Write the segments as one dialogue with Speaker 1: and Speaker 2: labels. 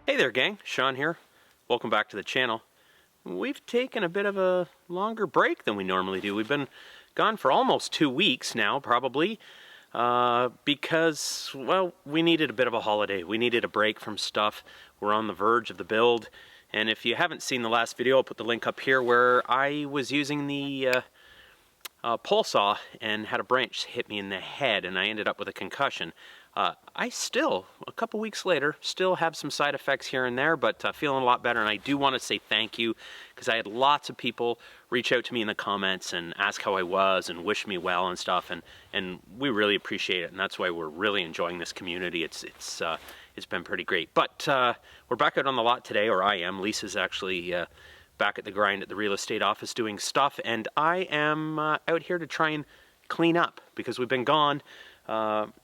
Speaker 1: Hey there gang, Sean here. Welcome back to the channel. We've taken a bit of a longer break than we normally do. We've been gone for almost 2 weeks now, probably, because, well, we needed a bit of a holiday. We needed a break from stuff. We're on the verge of the build. And if you haven't seen the last video, I'll put the link up here where I was using the pole saw and had a branch hit me in the head and I ended up with a concussion. I still, a couple weeks later, still have some side effects here and there, but feeling a lot better. And I do want to say thank you because I had lots of people reach out to me in the comments and ask how I was and wish me well and stuff. And we really appreciate it. And that's why we're really enjoying this community. It's been pretty great. But we're back out on the lot today, or I am. Lisa's actually back at the grind at the real estate office doing stuff. And I am out here to try and clean up because we've been gone.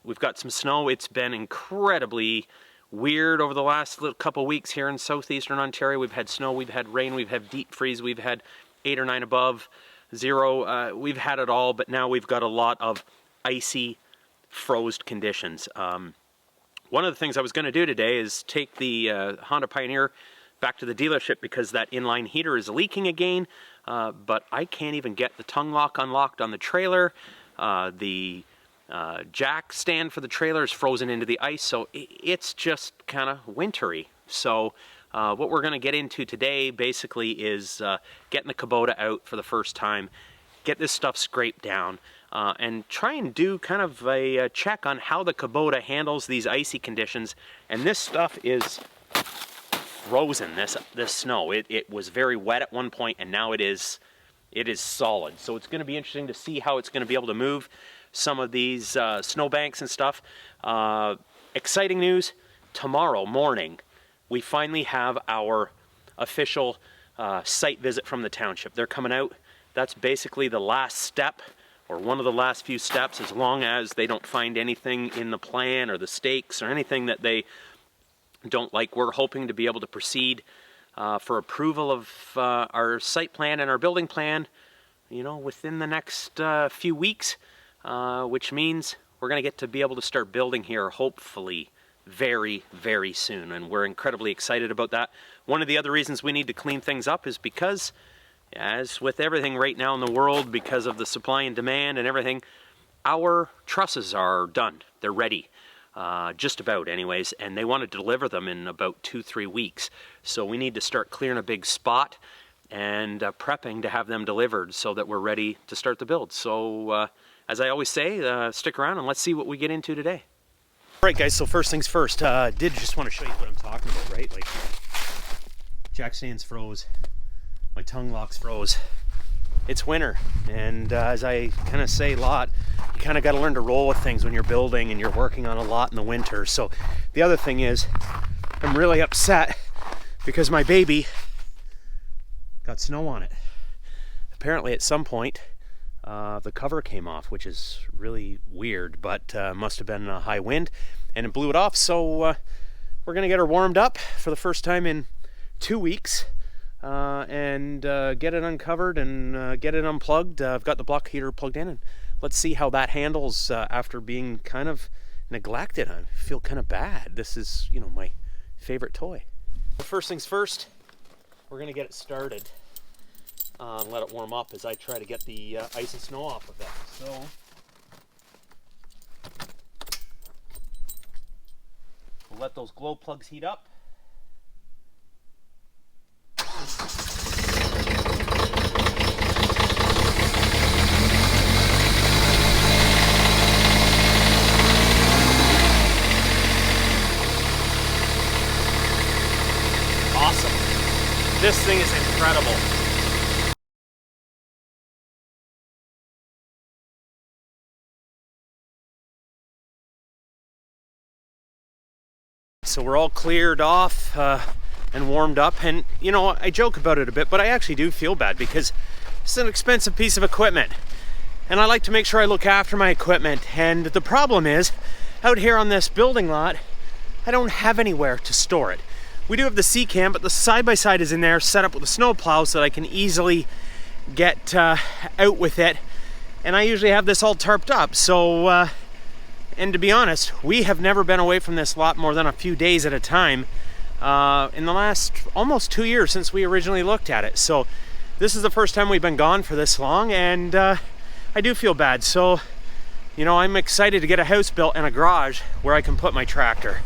Speaker 1: We've got some snow. It's been incredibly weird over the last couple weeks here in southeastern Ontario. We've had snow, we've had rain, we've had deep freeze, we've had 8 or 9 above zero. We've had it all, but now we've got a lot of icy, frozen conditions. One of the things I was going to do today is take the Honda Pioneer back to the dealership because that inline heater is leaking again, but I can't even get the tongue lock unlocked on the trailer. The jack stand for the trailer is frozen into the ice, so it's just kind of wintry. So what we're going to get into today basically is getting the Kubota out for the first time, get this stuff scraped down, and try and do kind of a check on how the Kubota handles these icy conditions. And this stuff is frozen, this snow. It was very wet at one point, and now it is solid. So it's going to be interesting to see how it's going to be able to move some of these snowbanks and stuff. Exciting news, tomorrow morning we finally have our official site visit from the township. They're coming out. That's basically the last step, or one of the last few steps, as long as they don't find anything in the plan or the stakes or anything that they don't like. We're hoping to be able to proceed for approval of our site plan and our building plan, you know, within the next few weeks. Which means we're going to get to be able to start building here, hopefully, very, very soon. And we're incredibly excited about that. One of the other reasons we need to clean things up is because, as with everything right now in the world, because of the supply and demand and everything, our trusses are done. They're ready. Just about anyways. And they want to deliver them in about 2-3 weeks. So we need to start clearing a big spot and prepping to have them delivered so that we're ready to start the build. So, as I always say, stick around and let's see what we get into today. All right, guys, so first things first, did just want to show you what I'm talking about, right? Like, jack stands froze, my tongue locks froze. It's winter, and as I kind of say a lot, you kind of got to learn to roll with things when you're building and you're working on a lot in the winter. So the other thing is, I'm really upset because my baby got snow on it. Apparently at some point, the cover came off, which is really weird, but must have been a high wind and it blew it off. So we're gonna get her warmed up for the first time in 2 weeks and get it uncovered and get it unplugged. I've got the block heater plugged in, and let's see how that handles after being kind of neglected. I feel kind of bad. This is, you know, my favorite toy. First things first, we're gonna get it started. And let it warm up as I try to get the ice and snow off of it. So we'll let those glow plugs heat up. Awesome. This thing is incredible. So we're all cleared off and warmed up, and you know, I joke about it a bit, but I actually do feel bad because it's an expensive piece of equipment and I like to make sure I look after my equipment. And the problem is, out here on this building lot, I don't have anywhere to store it. We do have the C-cam, but the side-by-side is in there set up with a snow plow so that I can easily get out with it, and I usually have this all tarped up. So And to be honest, we have never been away from this lot more than a few days at a time. in the last almost 2 years since we originally looked at it. So this is the first time we've been gone for this long, and I do feel bad. So, you know, I'm excited to get a house built and a garage where I can put my tractor.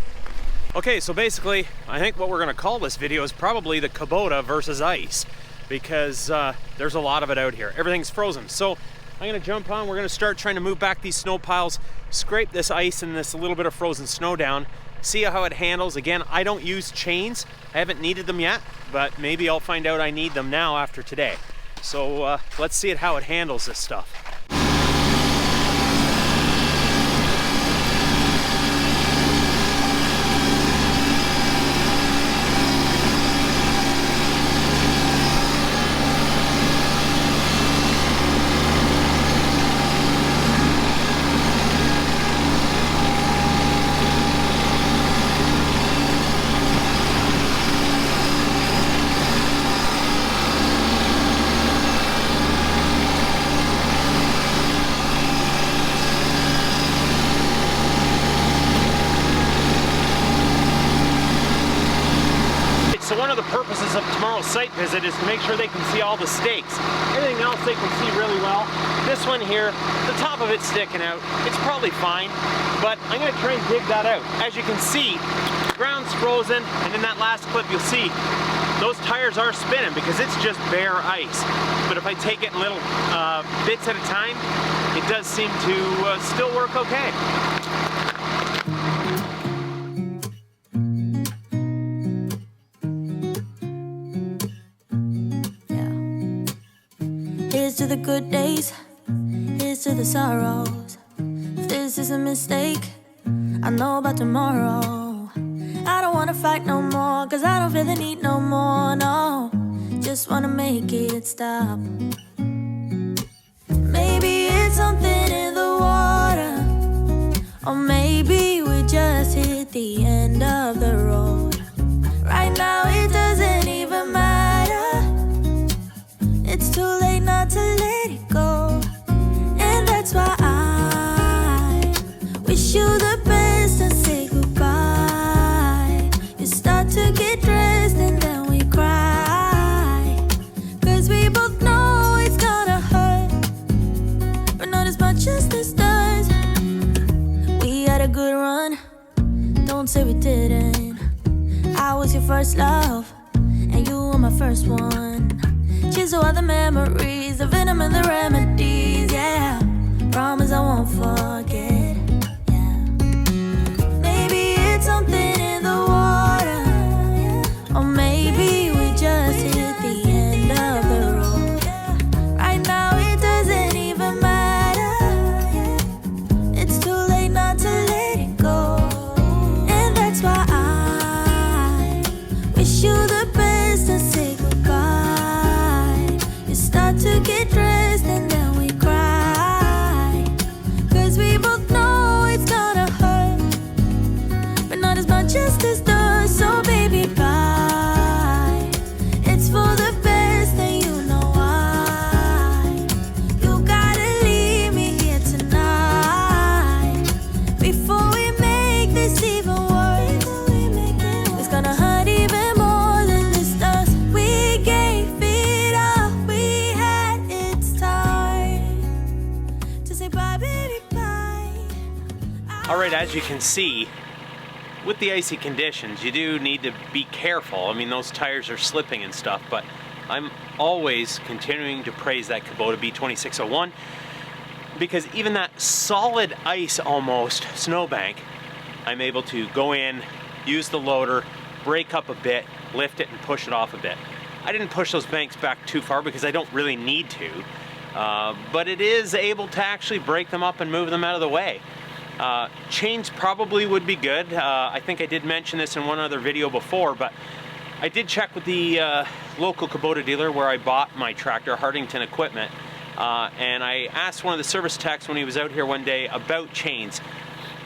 Speaker 1: Okay, so basically, I think what we're gonna call this video is probably the Kubota versus ice, because there's a lot of it out here. Everything's frozen. So I'm gonna jump on, we're gonna start trying to move back these snow piles, scrape this ice and this little bit of frozen snow down, see how it handles. Again, I don't use chains. I haven't needed them yet, but maybe I'll find out I need them now after today. So let's see how it handles this stuff. So one of the purposes of tomorrow's site visit is to make sure they can see all the stakes. Everything else they can see really well. This one here, the top of it's sticking out. It's probably fine, but I'm gonna try and dig that out. As you can see, the ground's frozen, and in that last clip you'll see those tires are spinning because it's just bare ice. But if I take it in little bits at a time, it does seem to still work okay.
Speaker 2: Here's to the good days, here's to the sorrows. If this is a mistake, I know about tomorrow. I don't wanna fight no more, cause I don't feel the need no more, no. Just wanna make it stop. Maybe it's something in the water, or maybe we just hit the end of the road. Right now it doesn't even matter. It's too late not to let it go. And that's why I wish you the best and say goodbye. You start to get dressed and then we cry, cause we both know it's gonna hurt, but not as much as this does. We had a good run, don't say we didn't. I was your first love, and you were my first one. Cheers to all the memories, the venom and the remedies, yeah. Promise I won't forget, yeah. Maybe it's something in the water, yeah. Or maybe we just hit the end of the road. Right now it doesn't even matter, yeah. It's too late not to let it go. And that's why I wish you the best and say goodbye. Start to get dressed and then we cry, cause we both know it's gonna hurt, but not as much as this does. So baby, bye. It's for the best and you know why. You gotta leave me here tonight before we make this even worse. It's gonna hurt even more than this does. We gave it up.
Speaker 1: Alright, as you can see, with the icy conditions, you do need to be careful. I mean, those tires are slipping and stuff, but I'm always continuing to praise that Kubota B2601, because even that solid ice almost snowbank, I'm able to go in, use the loader, break up a bit, lift it and push it off a bit. I didn't push those banks back too far because I don't really need to, but it is able to actually break them up and move them out of the way. Chains probably would be good. I think I did mention this in one other video before, but I did check with the local Kubota dealer where I bought my tractor, Hartington Equipment, and I asked one of the service techs when he was out here one day about chains,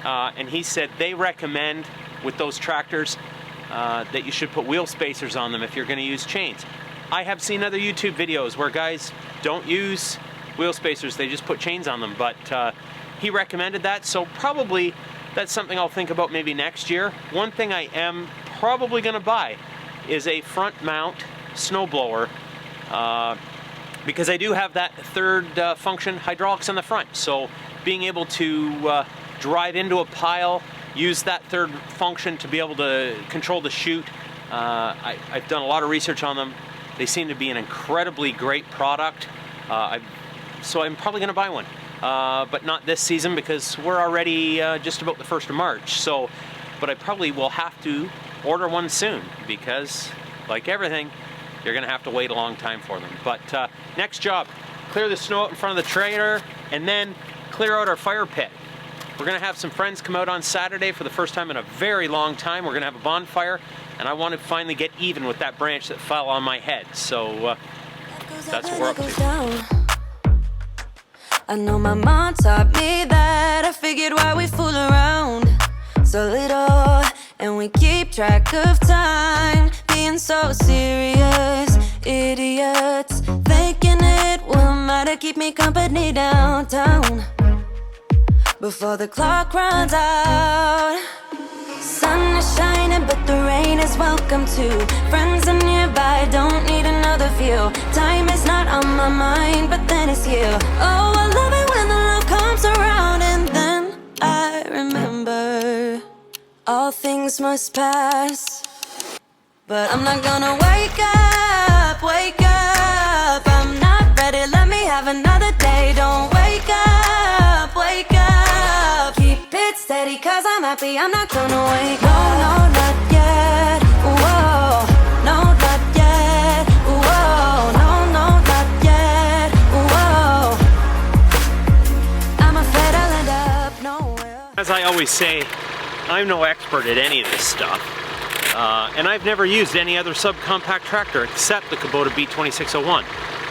Speaker 1: and he said they recommend with those tractors that you should put wheel spacers on them if you're going to use chains. I have seen other YouTube videos where guys don't use wheel spacers, they just put chains on them, but he recommended that, so probably that's something I'll think about maybe next year. One thing I am probably going to buy is a front mount snowblower, because I do have that third function hydraulics in the front. So being able to drive into a pile, use that third function to be able to control the chute. I've done a lot of research on them. They seem to be an incredibly great product. So I'm probably going to buy one, but not this season because we're already just about the 1st of March. So, but I probably will have to order one soon because, like everything, you're going to have to wait a long time for them. But next job, clear the snow out in front of the trailer and then clear out our fire pit. We're going to have some friends come out on Saturday for the first time in a very long time. We're going to have a bonfire, and I want to finally get even with that branch that fell on my head. So that's what we're up to.
Speaker 2: I know my mom taught me that. I figured why we fool around so little, and we keep track of time, being so serious. Idiots thinking it will matter, keep me company downtown before the clock runs out. Sun is shining, but the rain is welcome too. Friends are nearby, don't need another view. Time is not on my mind, but then it's you. Oh, I love it when the love comes around, and then I remember all things must pass. But I'm not gonna wake up, wake up. I'm not ready, let me have another day. Don't wake up, wake up. Keep it steady, cause I'm happy, I'm not gonna wake up. No, not yet, whoa. No, not yet, whoa. No, not yet, whoa. I'm afraid I'll end up nowhere.
Speaker 1: As I always say, I'm no expert at any of this stuff. And I've never used any other subcompact tractor except the Kubota B2601.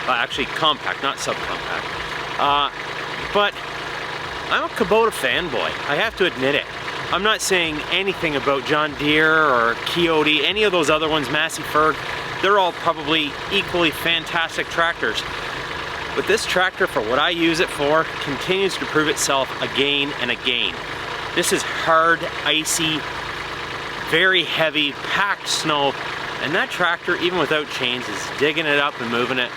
Speaker 1: Actually compact, not subcompact. But I'm a Kubota fanboy, I have to admit it. I'm not saying anything about John Deere or Coyote, any of those other ones, Massey Ferg. They're all probably equally fantastic tractors. But this tractor, for what I use it for, continues to prove itself again and again. This is hard, icy, very heavy, packed snow, and that tractor, even without chains, is digging it up and moving it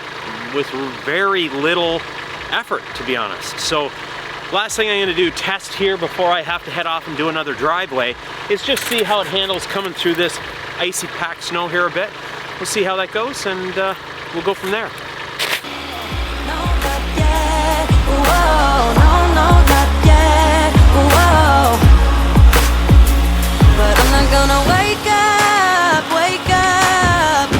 Speaker 1: with very little effort, to be honest. So last thing I'm going to do, test here before I have to head off and do another driveway, is just see how it handles coming through this icy packed snow here a bit. We'll see how that goes, and we'll go from there.
Speaker 2: No, not yet, whoa. No, not yet, whoa. But I'm not gonna wake up, wake up.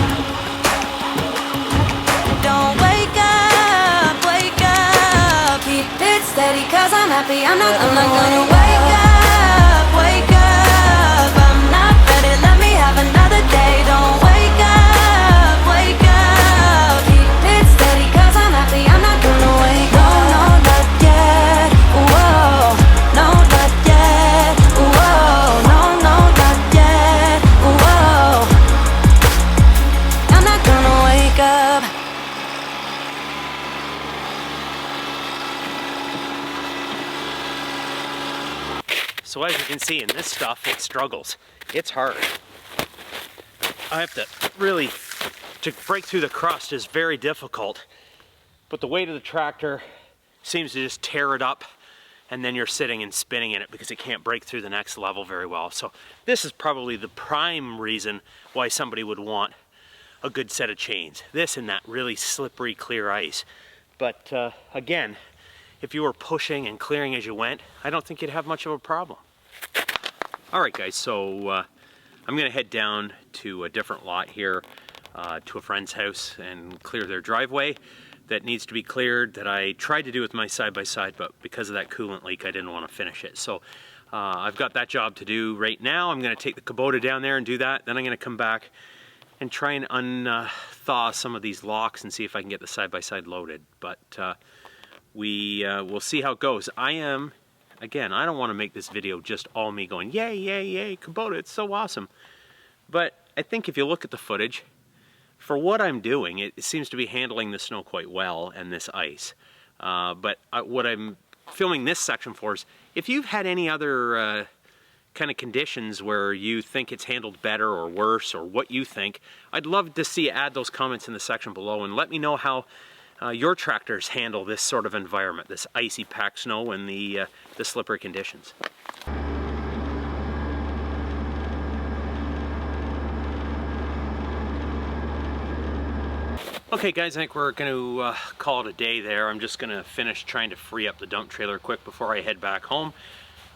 Speaker 2: Don't wake up, wake up. Keep it steady, cause I'm happy, I'm not gonna wake up, wake up. I'm not ready, let me have another day. Don't wake up, wake up. Keep it steady, cause I'm happy, I'm not gonna wake up. No, not yet, whoa. No, not yet, whoa. No, not yet, whoa. I'm not gonna wake up.
Speaker 1: So as you can see in this stuff, it struggles. It's hard. I have to really, to break through the crust is very difficult, but the weight of the tractor seems to just tear it up, and then you're sitting and spinning in it because it can't break through the next level very well. So this is probably the prime reason why somebody would want a good set of chains. This and that really slippery, clear ice. But again, if you were pushing and clearing as you went, I don't think you'd have much of a problem. All right, guys, so I'm gonna head down to a different lot here, to a friend's house and clear their driveway that needs to be cleared, that I tried to do with my side-by-side, but because of that coolant leak, I didn't want to finish it. So I've got that job to do right now. I'm gonna take the Kubota down there and do that. Then I'm gonna come back and try and unthaw some of these locks and see if I can get the side-by-side loaded. But we'll see how it goes. Again, I don't want to make this video just all me going, yay, yay, yay, Kubota, it's so awesome. But I think if you look at the footage, for what I'm doing, it seems to be handling the snow quite well and this ice. But what I'm filming this section for is, if you've had any other kind of conditions where you think it's handled better or worse, or what you think. I'd love to see you add those comments in the section below, and let me know how your tractors handle this sort of environment, this icy packed snow and the slippery conditions. Okay guys, I think we're going to call it a day there. I'm just going to finish trying to free up the dump trailer quick before I head back home.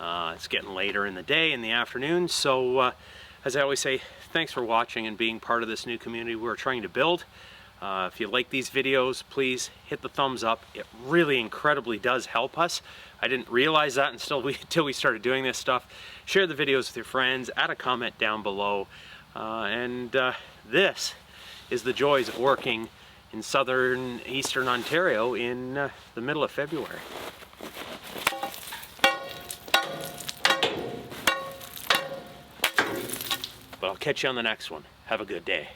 Speaker 1: It's getting later in the day, in the afternoon, so as I always say, thanks for watching and being part of this new community we're trying to build. If you like these videos, please hit the thumbs up. It really incredibly does help us. I didn't realize that until we started doing this stuff. Share the videos with your friends, add a comment down below, and this is the joys of working in southern eastern Ontario in the middle of February. But I'll catch you on the next one. Have a good day.